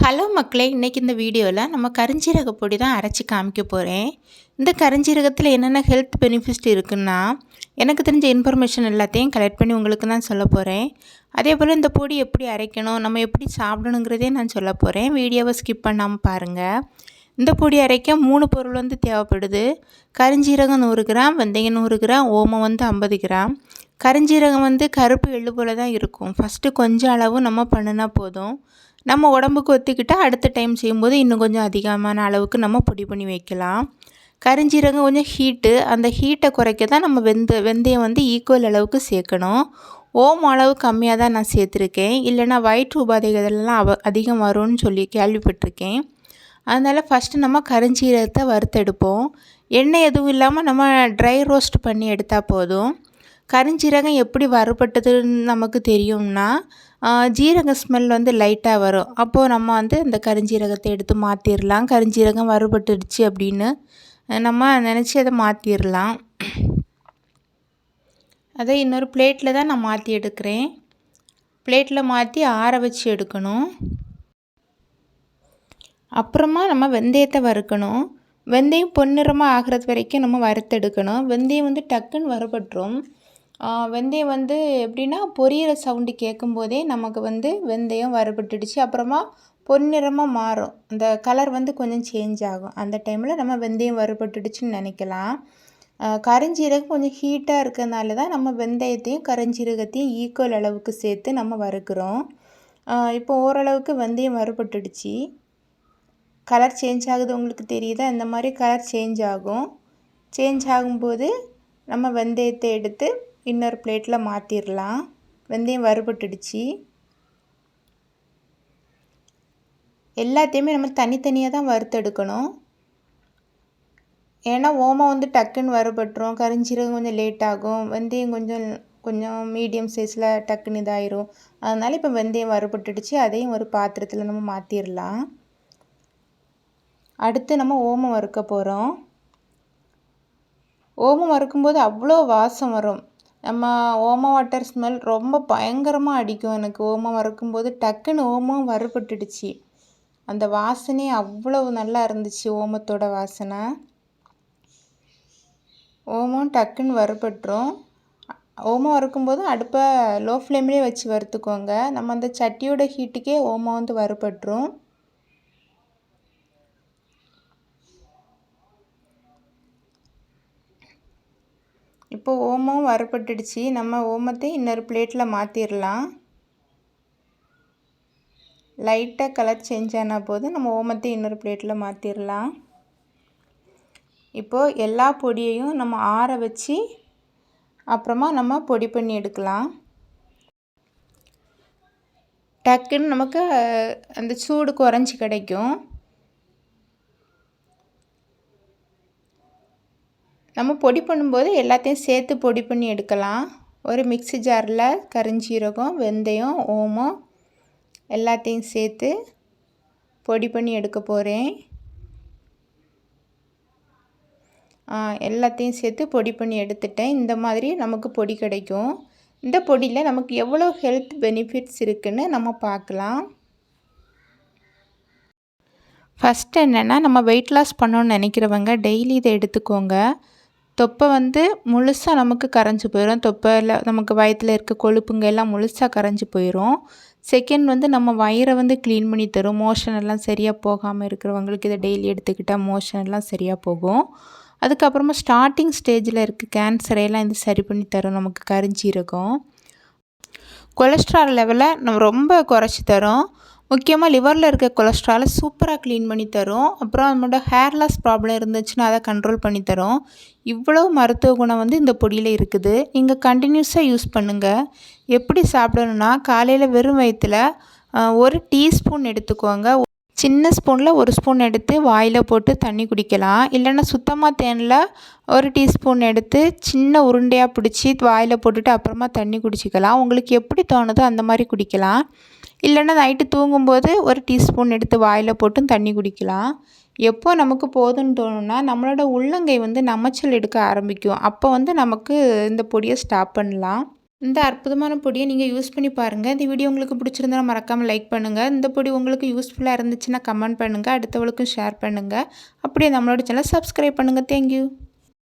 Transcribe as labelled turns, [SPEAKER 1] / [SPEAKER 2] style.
[SPEAKER 1] Hello மக்களே, இன்றைக்கி இந்த வீடியோவில் நம்ம கருஞ்சீரக பொடி தான் அரைச்சி காமிக்க போகிறேன். இந்த கருஞ்சீரகத்தில் என்னென்ன ஹெல்த் பெனிஃபிட்ஸ் இருக்குன்னா, எனக்கு தெரிஞ்ச இன்ஃபர்மேஷன் எல்லாத்தையும் கலெக்ட் பண்ணி உங்களுக்கு தான் சொல்ல போகிறேன். அதே போல் இந்த பொடி எப்படி அரைக்கணும், நம்ம எப்படி சாப்பிடணுங்கிறதே நான் சொல்ல போகிறேன். வீடியோவை ஸ்கிப் பண்ணாமல் பாருங்கள். இந்த பொடி அரைக்க 3 பொருள் தேவைப்படுது. கருஞ்சீரகம் 100 கிராம், வெந்தயம் 100 கிராம், ஓமம் 50 கிராம். கருஞ்சீரகம் கருப்பு எள்ளு போல் தான் இருக்கும். ஃபஸ்ட்டு கொஞ்சம் அளவு நம்ம பண்ணினா போதும். நம்ம உடம்புக்கு ஒத்திக்கிட்டால் அடுத்த டைம் செய்யும்போது இன்னும் கொஞ்சம் அதிகமான அளவுக்கு நம்ம பொடி பண்ணி வைக்கலாம். கருஞ்சீரகம் கொஞ்சம் ஹீட்டு, அந்த ஹீட்டை குறைக்க தான் நம்ம வெந்தயம் ஈக்குவல் அளவுக்கு சேர்க்கணும். ஓமம் அளவு கம்மியாக தான் நான் சேர்த்துருக்கேன், இல்லைனா வயிற்று உபாதைகள்லாம் அதிகம் வரும்னு சொல்லி கேள்விப்பட்டிருக்கேன். அதனால் ஃபஸ்ட்டு நம்ம கருஞ்சீரகத்தை வறுத்தெடுப்போம். எண்ணெய் எதுவும் இல்லாமல் நம்ம ட்ரை ரோஸ்ட் பண்ணி எடுத்தால் போதும். கருஞ்சீரகம் எப்படி வறுபட்டதுன்னு நமக்கு தெரியும்னா, ஜீரக ஸ்மெல் லைட்டாக வரும். அப்போது நம்ம இந்த கருஞ்சீரகத்தை எடுத்து மாற்றிடலாம். கருஞ்சீரகம் வறுபட்டுடுச்சு அப்படின்னு நம்ம நினச்சி அதை மாற்றிடலாம். அதை இன்னொரு பிளேட்டில் தான் நான் மாற்றி எடுக்கிறேன். பிளேட்டில் மாற்றி ஆற வச்சு எடுக்கணும். அப்புறமா நம்ம வெந்தயத்தை வறுக்கணும். வெந்தயம் பொன்னிறமாக ஆகிறது வரைக்கும் நம்ம வறுத்தெடுக்கணும். வெந்தயம் டக்குன்னு வறுபட்டுரும். வெந்தயம் எப்படின்னா பொரியிற சவுண்டு கேட்கும்போதே நமக்கு வெந்தயம் வறுபட்டுடுச்சு. அப்புறமா பொன்னிறமாக மாறும், அந்த கலர் கொஞ்சம் சேஞ்ச் ஆகும். அந்த டைமில் நம்ம வெந்தயம் வறுபட்டுடுச்சுன்னு நினைக்கலாம். கருஞ்சீரகம் கொஞ்சம் ஹீட்டாக இருக்கிறதுனால தான் நம்ம வெந்தயத்தையும் கருஞ்சீரகத்தையும் ஈக்குவல் அளவுக்கு சேர்த்து நம்ம வறுக்கிறோம். இப்போ ஓரளவுக்கு வெந்தயம் வறுபட்டுடுச்சு. கலர் சேஞ்ச் ஆகுது, உங்களுக்கு தெரியுதா? இந்த மாதிரி கலர் சேஞ்ச் ஆகும். சேஞ்ச் ஆகும்போது நம்ம வெந்தயத்தை எடுத்து இன்னொரு பிளேட்டில் மாற்றிடலாம். வெந்தயம் வறுபட்டுடுச்சு. எல்லாத்தையுமே நம்ம தனித்தனியாக தான் வறுத்தெடுக்கணும். ஏன்னா ஓமம் டக்குன்னு வறுபட்டுரும், கருஞ்சீரகம் கொஞ்சம் லேட் ஆகும், வெந்தயம் கொஞ்சம் மீடியம் சைஸில் டக்குன்னு இதாயிரும். அதனால் இப்போ வெந்தயம் வறுபட்டுடுச்சு. அதையும் ஒரு பாத்திரத்தில் நம்ம மாற்றிடலாம். அடுத்து நம்ம ஓமம் வறுக்க போகிறோம். ஓமம் வறுக்கும்போது அவ்வளோ வாசம் வரும். நம்ம ஓமம் வாட்டர் ஸ்மெல் ரொம்ப பயங்கரமாக அடிக்கும். எனக்கு ஓமம் வறுக்கும்போது டக்குன்னு ஓமம் வறுபட்டுடுச்சு. அந்த வாசனை அவ்வளவு நல்லா இருந்துச்சு, ஓமத்தோட வாசனை. ஓமம் டக்குன்னு வறுபட்டுரும். ஓமம் வறுக்கும்போது அடுப்பை லோ ஃப்ளேம்லேயே வச்சு வறுத்துக்கோங்க. நம்ம அந்த சட்டியோட ஹீட்டுக்கே ஓமம் வறுபட்டுரும். இப்போது ஓமம் வறுபட்டுடுச்சு. நம்ம ஓமத்தை இன்னொரு பிளேட்டில் மாற்றிடலாம். லைட்டாக கலர் சேஞ்ச் ஆனால் போதும், நம்ம ஓமத்தை இன்னொரு பிளேட்டில் மாற்றிடலாம். இப்போது எல்லா பொடியையும் நம்ம ஆற வச்சு அப்புறமா நம்ம பொடி பண்ணி எடுக்கலாம். டக்குன்னு நமக்கு அந்த சூடு குறைஞ்சி கிடைக்கும். நம்ம பொடி பண்ணும்போது எல்லாத்தையும் சேர்த்து பொடி பண்ணி எடுக்கலாம். ஒரு மிக்ஸி ஜாரில் கருஞ்சீரகம், வெந்தயம், ஓமம் எல்லாத்தையும் சேர்த்து பொடி பண்ணி எடுக்க போகிறேன். எல்லாத்தையும் சேர்த்து பொடி பண்ணி எடுத்துட்டேன். இந்த மாதிரி நமக்கு பொடி கிடைக்கும். இந்த பொடியில் நமக்கு எவ்வளோ ஹெல்த் பெனிஃபிட்ஸ் இருக்குதுன்னு நம்ம பார்க்கலாம். ஃபஸ்ட்டு என்னென்னா, நம்ம வெயிட் லாஸ் பண்ணணும்னு நினைக்கிறவங்க டெய்லி இதை எடுத்துக்கோங்க. தொப்பை முழுசாக நமக்கு கரைஞ்சி போயிடும். தொப்பையில் நமக்கு வயிற்றில் இருக்க கொழுப்புங்க எல்லாம் முழுசாக கரைஞ்சி போயிடும். செகண்ட் நம்ம வயிறை க்ளீன் பண்ணி தரும். மோஷன் எல்லாம் சரியாக போகாமல் இருக்கிறவங்களுக்கு இதை டெய்லி எடுத்துக்கிட்டால் மோஷன் எல்லாம் சரியாக போகும். அதுக்கப்புறமா ஸ்டார்டிங் ஸ்டேஜில் இருக்க கேன்சரையெல்லாம் இது சரி பண்ணி தரும் நமக்கு கருஞ்சீரகம். கொலஸ்ட்ரால் லெவலை நம்ம ரொம்ப குறைச்சி தரும். முக்கியமாக லிவரில் இருக்க கொலஸ்ட்ராலை சூப்பராக க்ளீன் பண்ணி தரும். அப்புறம் நம்மளோட ஹேர் லாஸ் ப்ராப்ளம் இருந்துச்சுன்னா அதை கண்ட்ரோல் பண்ணி தரும். இவ்வளோ மருத்துவ குணம் இந்த பொடியில் இருக்குது. நீங்கள் கண்டினியூஸாக யூஸ் பண்ணுங்கள். எப்படி சாப்பிடணுன்னா, காலையில் வெறும் வயிற்றில் 1 டீஸ்பூன் எடுத்துக்கோங்க. சின்ன ஸ்பூனில் 1 ஸ்பூன் எடுத்து வாயில் போட்டு தண்ணி குடிக்கலாம். இல்லைன்னா சுத்தமாக தேனில் 1 டீஸ்பூன் எடுத்து சின்ன உருண்டையாக பிடிச்சி வாயில் போட்டுட்டு அப்புறமா தண்ணி குடிச்சிக்கலாம். உங்களுக்கு எப்படி தோணுதோ அந்த மாதிரி குடிக்கலாம். இல்லைன்னா நைட்டு தூங்கும்போது 1 டீஸ்பூன் எடுத்து வாயில் போட்டும் தண்ணி குடிக்கலாம். எப்போ நமக்கு போதும்னு தோணுன்னா, நம்மளோட உள்ளங்கை நமைச்சல் எடுக்க ஆரம்பிக்கும். அப்போ நமக்கு இந்த பொடியை ஸ்டாப் பண்ணலாம். இந்த அற்புதமான பொடியை நீங்கள் யூஸ் பண்ணி பாருங்கள். இந்த வீடியோ உங்களுக்கு பிடிச்சிருந்தா மறக்காமல் லைக் பண்ணுங்கள். இந்த பொடி உங்களுக்கு யூஸ்ஃபுல்லாக இருந்துச்சுன்னா கமெண்ட் பண்ணுங்கள். அடுத்தவளுக்கும் ஷேர் பண்ணுங்கள். அப்படியே நம்மளோட சேனலை சப்ஸ்கிரைப் பண்ணுங்கள். தேங்க்யூ.